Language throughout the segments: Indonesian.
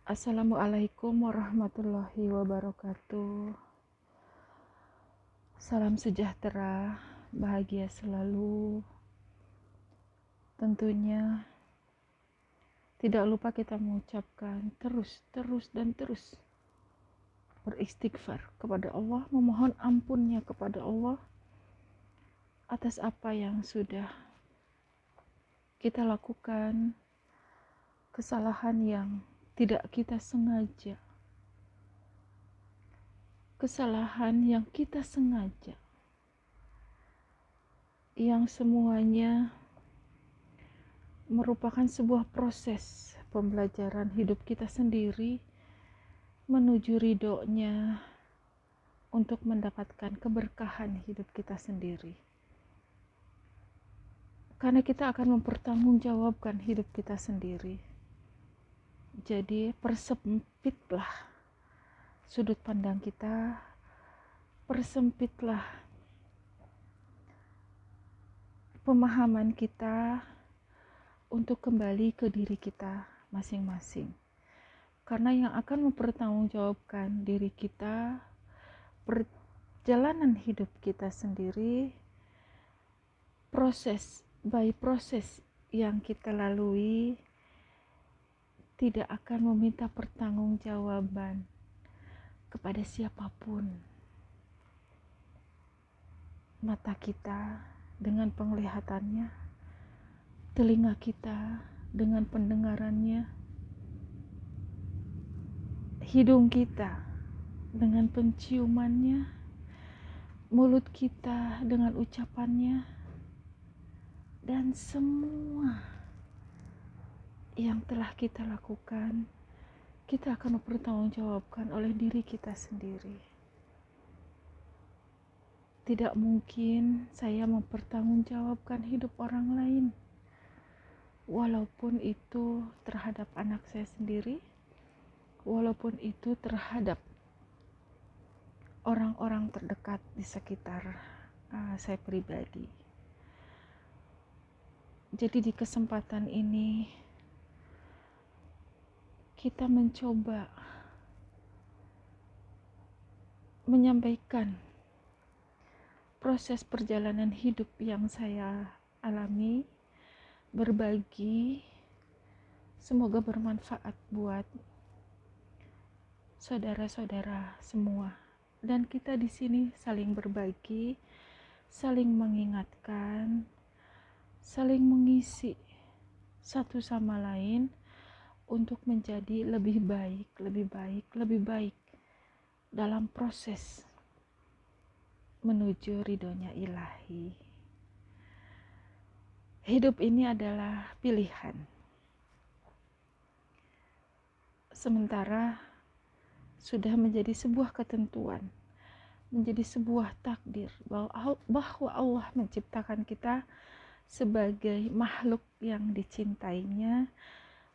Assalamualaikum warahmatullahi wabarakatuh. Salam sejahtera, bahagia selalu. Tentunya tidak lupa kita mengucapkan terus beristighfar kepada Allah, memohon ampunnya kepada Allah atas apa yang sudah kita lakukan, kesalahan yang tidak kita sengaja, kesalahan yang kita sengaja, yang semuanya merupakan sebuah proses pembelajaran hidup kita sendiri menuju ridhonya untuk mendapatkan keberkahan hidup kita sendiri. Karena kita akan mempertanggungjawabkan hidup kita sendiri. Jadi persempitlah sudut pandang kita, persempitlah pemahaman kita untuk kembali ke diri kita masing-masing. Karena yang akan mempertanggungjawabkan diri kita, perjalanan hidup kita sendiri, proses yang kita lalui tidak akan meminta pertanggungjawaban kepada siapapun. Mata kita dengan penglihatannya, telinga kita dengan pendengarannya, hidung kita dengan penciumannya, mulut kita dengan ucapannya, dan semua yang telah kita lakukan, kita akan mempertanggungjawabkan oleh diri kita sendiri. Tidak mungkin saya mempertanggungjawabkan hidup orang lain, walaupun itu terhadap anak saya sendiri, walaupun itu terhadap orang-orang terdekat di sekitar saya pribadi. Jadi di kesempatan ini kita mencoba menyampaikan proses perjalanan hidup yang saya alami, berbagi, semoga bermanfaat buat saudara-saudara semua. Dan kita di sini saling berbagi, saling mengingatkan, saling mengisi satu sama lain untuk menjadi lebih baik dalam proses menuju ridhonya Ilahi. Hidup ini adalah pilihan. Sementara sudah menjadi sebuah ketentuan, menjadi sebuah takdir bahwa Allah menciptakan kita sebagai makhluk yang dicintainya,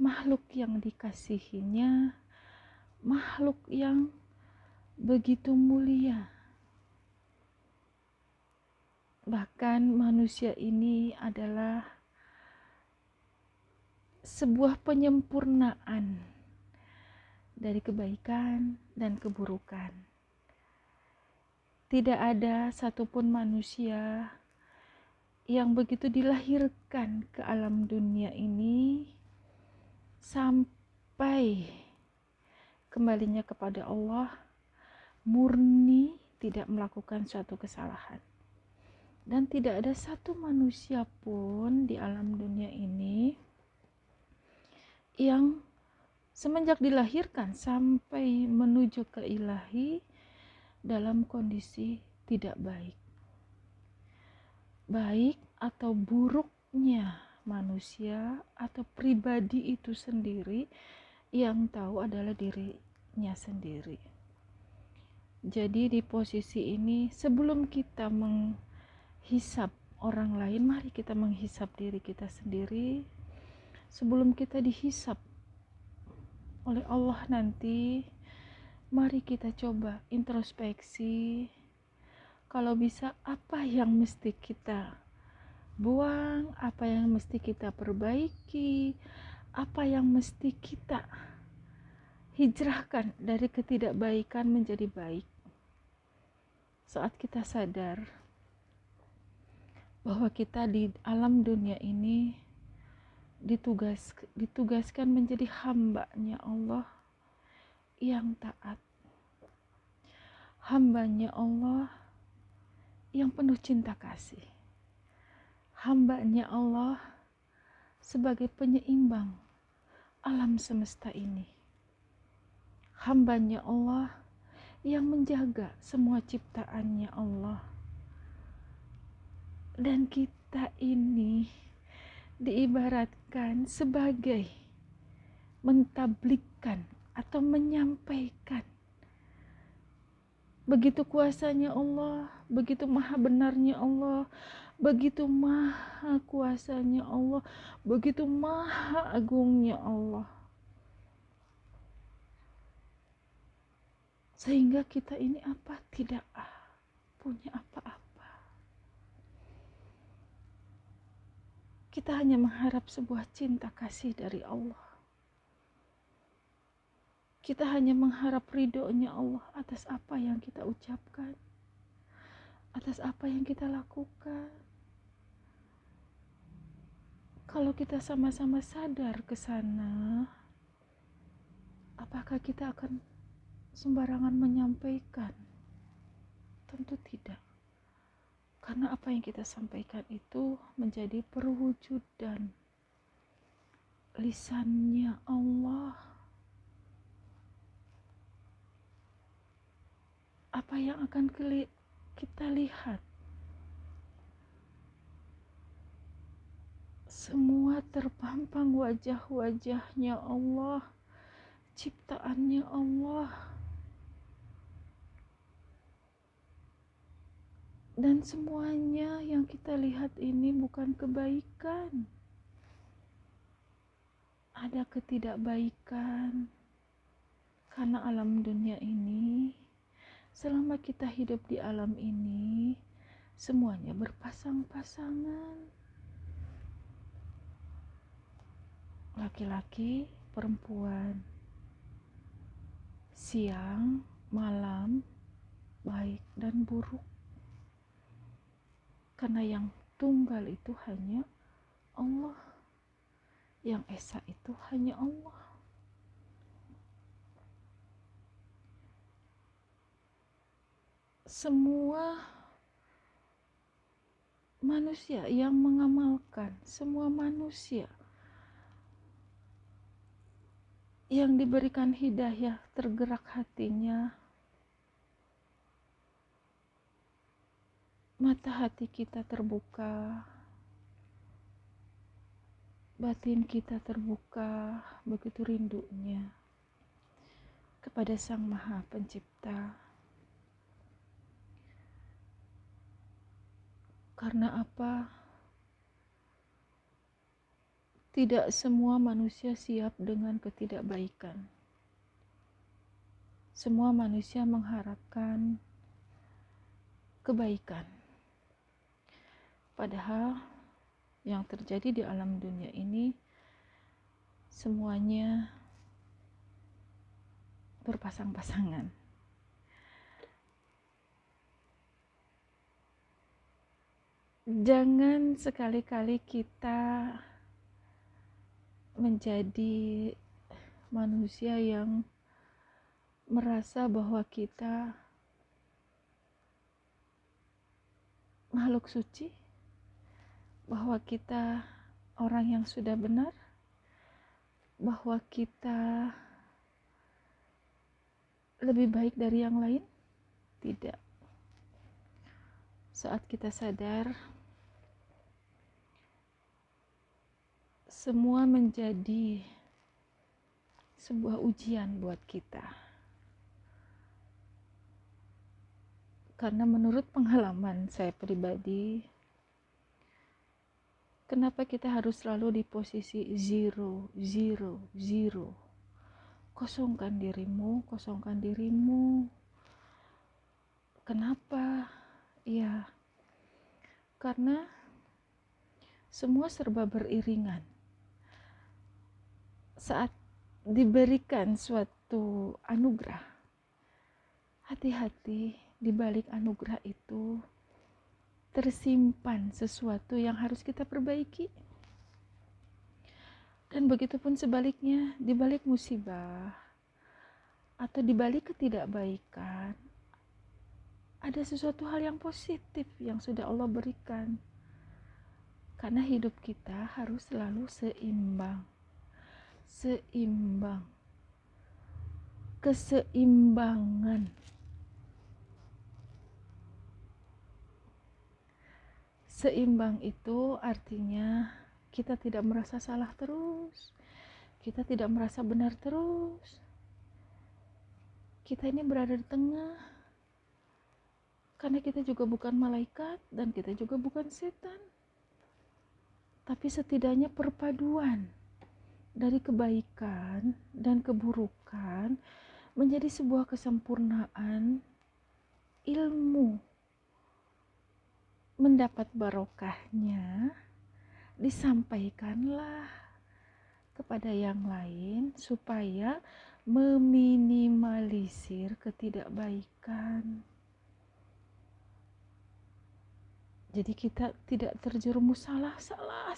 makhluk yang dikasihinya, makhluk yang begitu mulia. Bahkan manusia ini adalah sebuah penyempurnaan dari kebaikan dan keburukan. Tidak ada satupun manusia yang begitu dilahirkan ke alam dunia ini sampai kembalinya kepada Allah murni tidak melakukan suatu kesalahan. Dan tidak ada satu manusia pun di alam dunia ini yang semenjak dilahirkan sampai menuju ke Ilahi dalam kondisi tidak baik. Baik atau buruknya manusia atau pribadi itu sendiri yang tahu adalah dirinya sendiri. Jadi di posisi ini sebelum kita menghisap orang lain, mari kita menghisap diri kita sendiri. Sebelum kita dihisap oleh Allah nanti, mari kita coba introspeksi. Kalau bisa, apa yang mesti kita buang, apa yang mesti kita perbaiki, apa yang mesti kita hijrahkan dari ketidakbaikan menjadi baik. Saat kita sadar bahwa kita di alam dunia ini ditugaskan menjadi hamba-Nya Allah yang taat, hamba-Nya Allah yang penuh cinta kasih, hamba-Nya Allah sebagai penyeimbang alam semesta ini, hamba-Nya Allah yang menjaga semua ciptaan-Nya Allah. Dan kita ini diibaratkan sebagai mentablikkan atau menyampaikan begitu kuasanya Allah, begitu maha benarnya Allah, begitu maha kuasanya Allah, begitu maha agungnya Allah, sehingga kita ini tidak punya apa-apa. Kita hanya mengharap sebuah cinta kasih dari Allah. Kita hanya mengharap ridhonya Allah atas apa yang kita ucapkan, atas apa yang kita lakukan. Kalau kita sama-sama sadar ke sana, apakah kita akan sembarangan menyampaikan? Tentu tidak. Karena apa yang kita sampaikan itu menjadi perwujudan lisannya Allah. Apa yang akan kita lihat? Semua terpampang wajah-wajahnya Allah, ciptaannya Allah. Dan semuanya yang kita lihat ini bukan kebaikan. Ada ketidakbaikan. Karena alam dunia ini, selama kita hidup di alam ini, semuanya berpasang-pasangan. Laki-laki, perempuan, siang, malam, baik dan buruk. Karena yang tunggal itu hanya Allah, yang esa itu hanya Allah. Semua manusia yang mengamalkan, semua manusia yang diberikan hidayah tergerak hatinya, mata hati kita terbuka, batin kita terbuka, begitu rindunya kepada Sang Maha Pencipta. Karena apa? Tidak semua manusia siap dengan ketidakbaikan. Semua manusia mengharapkan kebaikan. Padahal yang terjadi di alam dunia ini semuanya berpasang-pasangan. Jangan sekali-kali kita menjadi manusia yang merasa bahwa kita makhluk suci, bahwa kita orang yang sudah benar, bahwa kita lebih baik dari yang lain. Tidak. Saat kita sadar, semua menjadi sebuah ujian buat kita. Karena menurut pengalaman saya pribadi, kenapa kita harus selalu di posisi zero? Kosongkan dirimu. Kenapa? Ya, karena semua serba beriringan. Saat diberikan suatu anugerah. Hati-hati, di balik anugerah itu tersimpan sesuatu yang harus kita perbaiki. Dan begitu pun sebaliknya, di balik musibah atau di balik ketidakbaikan, ada sesuatu hal yang positif yang sudah Allah berikan. Karena hidup kita harus selalu seimbang. Seimbang. Keseimbangan. Seimbang itu artinya kita tidak merasa salah terus. Kita tidak merasa benar terus. Kita ini berada di tengah. Karena kita juga bukan malaikat dan kita juga bukan setan. Tapi setidaknya perpaduan dari kebaikan dan keburukan menjadi sebuah kesempurnaan ilmu. Mendapat barokahnya, disampaikanlah kepada yang lain supaya meminimalisir ketidakbaikan. Jadi kita tidak terjerumus salah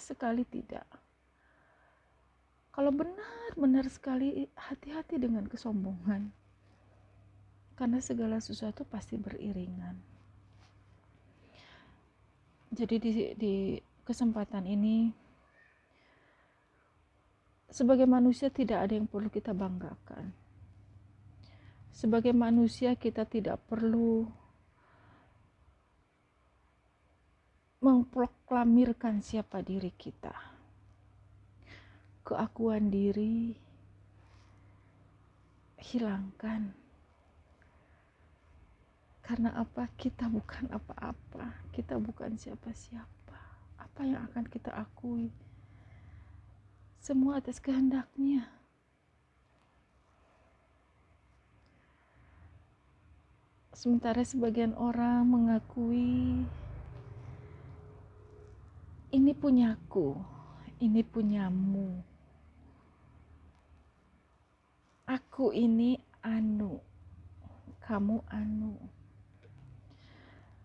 sekali tidak. Kalau benar sekali, hati-hati dengan kesombongan. Karena segala sesuatu pasti beriringan. Jadi di kesempatan ini, sebagai manusia tidak ada yang perlu kita banggakan. Sebagai manusia kita tidak perlu memproklamirkan siapa diri kita. Keakuan diri hilangkan. Karena apa? Kita bukan apa-apa. Kita bukan siapa-siapa. Apa yang akan kita akui? Semua atas kehendaknya. Sementara sebagian orang mengakui ini punyaku, ini punyamu. Aku ini anu, kamu anu.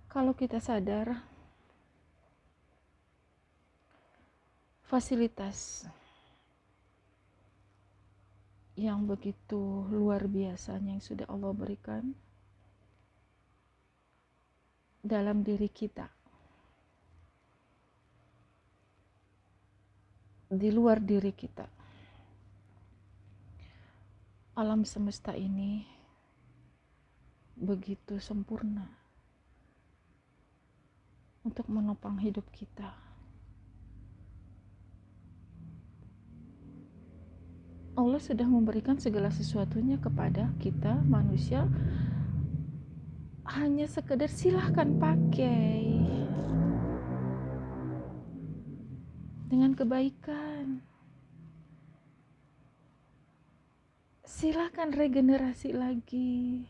Kalau kita sadar, fasilitas yang begitu luar biasanya yang sudah Allah berikan dalam diri kita, di luar diri kita. Alam semesta ini begitu sempurna untuk menopang hidup kita. Allah sudah memberikan segala sesuatunya kepada kita manusia, hanya sekedar silahkan pakai dengan kebaikan. Silahkan regenerasi lagi.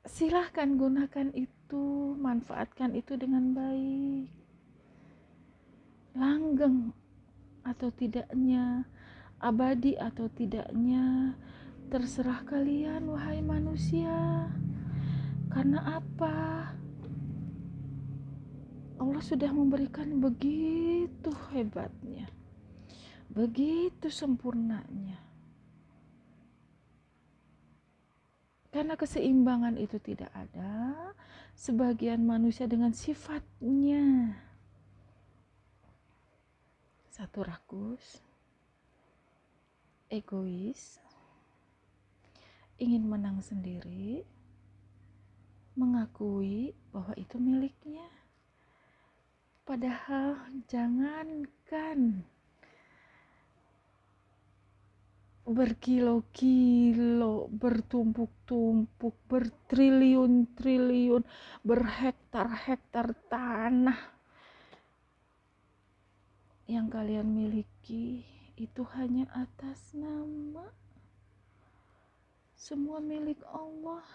Silahkan gunakan itu, manfaatkan itu dengan baik. Langgeng atau tidaknya, abadi atau tidaknya, terserah kalian wahai manusia. Karena apa? Allah sudah memberikan begitu hebatnya, begitu sempurnanya. Karena keseimbangan itu tidak ada, sebagian manusia dengan sifatnya satu rakus, egois, ingin menang sendiri, mengakui bahwa itu miliknya. Padahal jangankan berkilo-kilo, bertumpuk-tumpuk, bertriliun-triliun, berhektar-hektar tanah yang kalian miliki itu hanya atas nama. Semua milik Allah.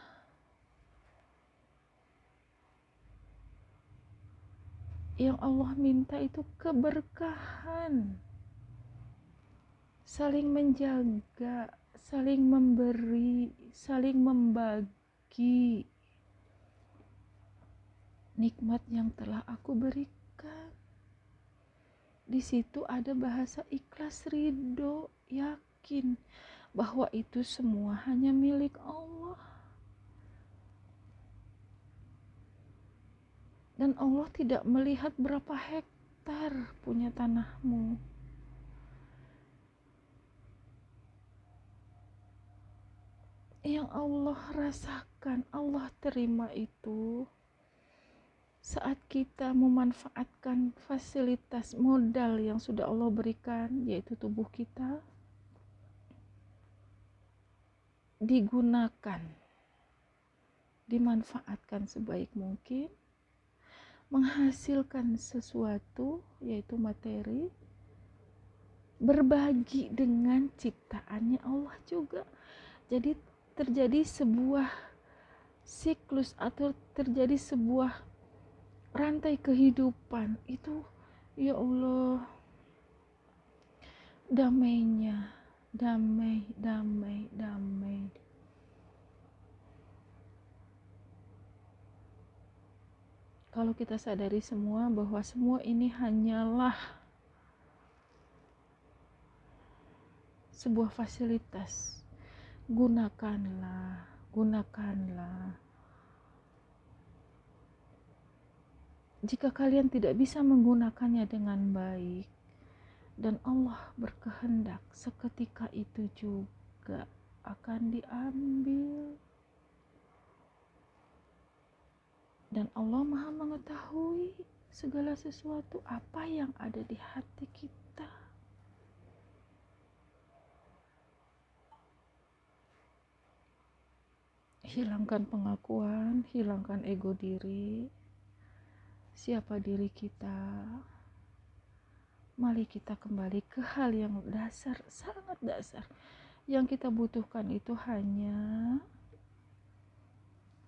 Yang Allah minta itu keberkahan. saling menjaga, saling memberi, saling membagi nikmat yang telah aku berikan. Di situ ada bahasa ikhlas, ridho, yakin bahwa itu semua hanya milik Allah. Dan Allah tidak melihat berapa hektar punya tanahmu. Yang Allah rasakan, Allah terima itu saat kita memanfaatkan fasilitas modal yang sudah Allah berikan, yaitu tubuh kita, digunakan, dimanfaatkan sebaik mungkin, menghasilkan sesuatu, yaitu materi, berbagi dengan ciptaannya Allah juga. Jadi terjadi sebuah siklus atau terjadi sebuah rantai kehidupan itu, ya Allah, damainya, damai. Kalau kita sadari semua bahwa semua ini hanyalah sebuah fasilitas, gunakanlah. Jika kalian tidak bisa menggunakannya dengan baik, dan Allah berkehendak, seketika itu juga akan diambil. Dan Allah Maha mengetahui segala sesuatu, apa yang ada di hati kita. Hilangkan pengakuan, hilangkan ego diri. Siapa diri kita? Mari kita kembali ke hal yang dasar, sangat dasar. Yang kita butuhkan itu hanya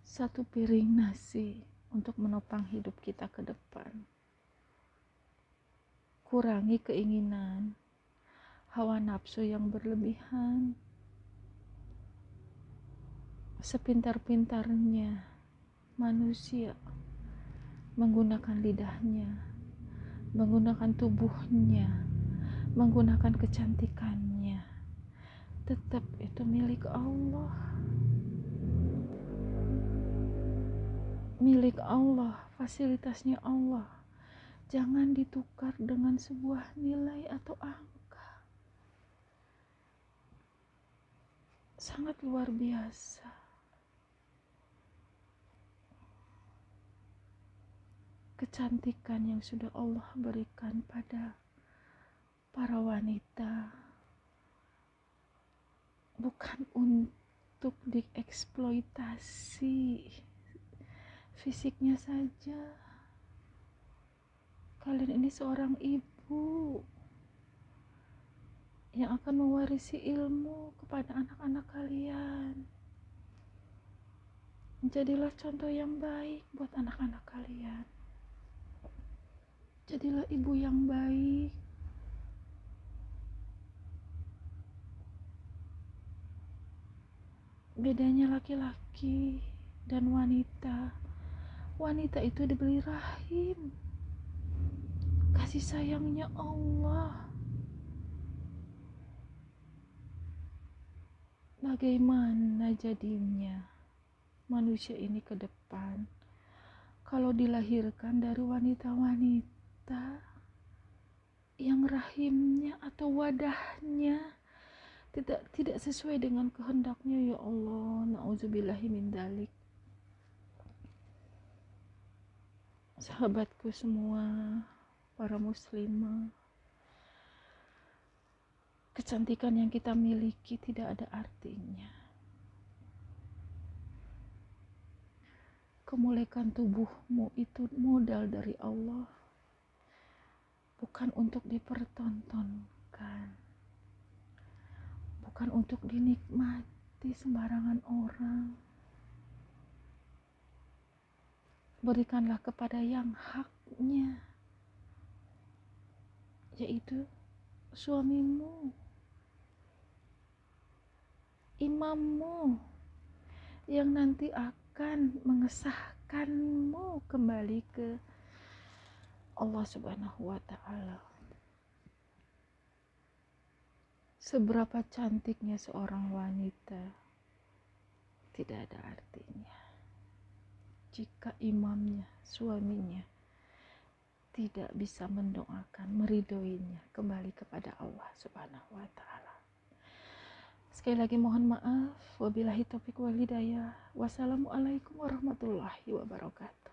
satu piring nasi untuk menopang hidup kita ke depan. Kurangi keinginan, hawa nafsu yang berlebihan. Sepintar-pintarnya manusia menggunakan lidahnya, menggunakan tubuhnya, menggunakan kecantikannya, tetap itu milik Allah. Milik Allah, fasilitasnya Allah. Jangan ditukar dengan sebuah nilai atau angka. Sangat luar biasa. Kecantikan yang sudah Allah berikan pada para wanita bukan untuk dieksploitasi fisiknya saja. Kalian ini seorang ibu yang akan mewarisi ilmu kepada anak-anak kalian. Jadilah contoh yang baik buat anak-anak kalian. Jadilah ibu yang baik. Bedanya laki-laki dan wanita. Wanita itu diberi rahim, kasih sayangnya Allah. Bagaimana jadinya manusia ini ke depan kalau dilahirkan dari wanita-wanita yang rahimnya atau wadahnya tidak sesuai dengan kehendaknya, ya Allah. Na'udzubillahi min dzalik. Sahabatku semua, para muslimah, kecantikan yang kita miliki tidak ada artinya. Kemuliaan tubuhmu itu modal dari Allah, bukan untuk dipertontonkan, bukan untuk dinikmati sembarangan orang. Berikanlah kepada yang haknya, yaitu suamimu. imammu yang nanti akan mengesahkanmu kembali ke Allah Subhanahu wa Ta'ala. Seberapa cantiknya seorang wanita tidak ada artinya jika imamnya, suaminya, tidak bisa mendoakan, meridhoinya kembali kepada Allah Subhanahu wa Ta'ala. Sekali lagi mohon maaf. Wabillahi taufiq wal hidayah. Wassalamualaikum warahmatullahi wabarakatuh.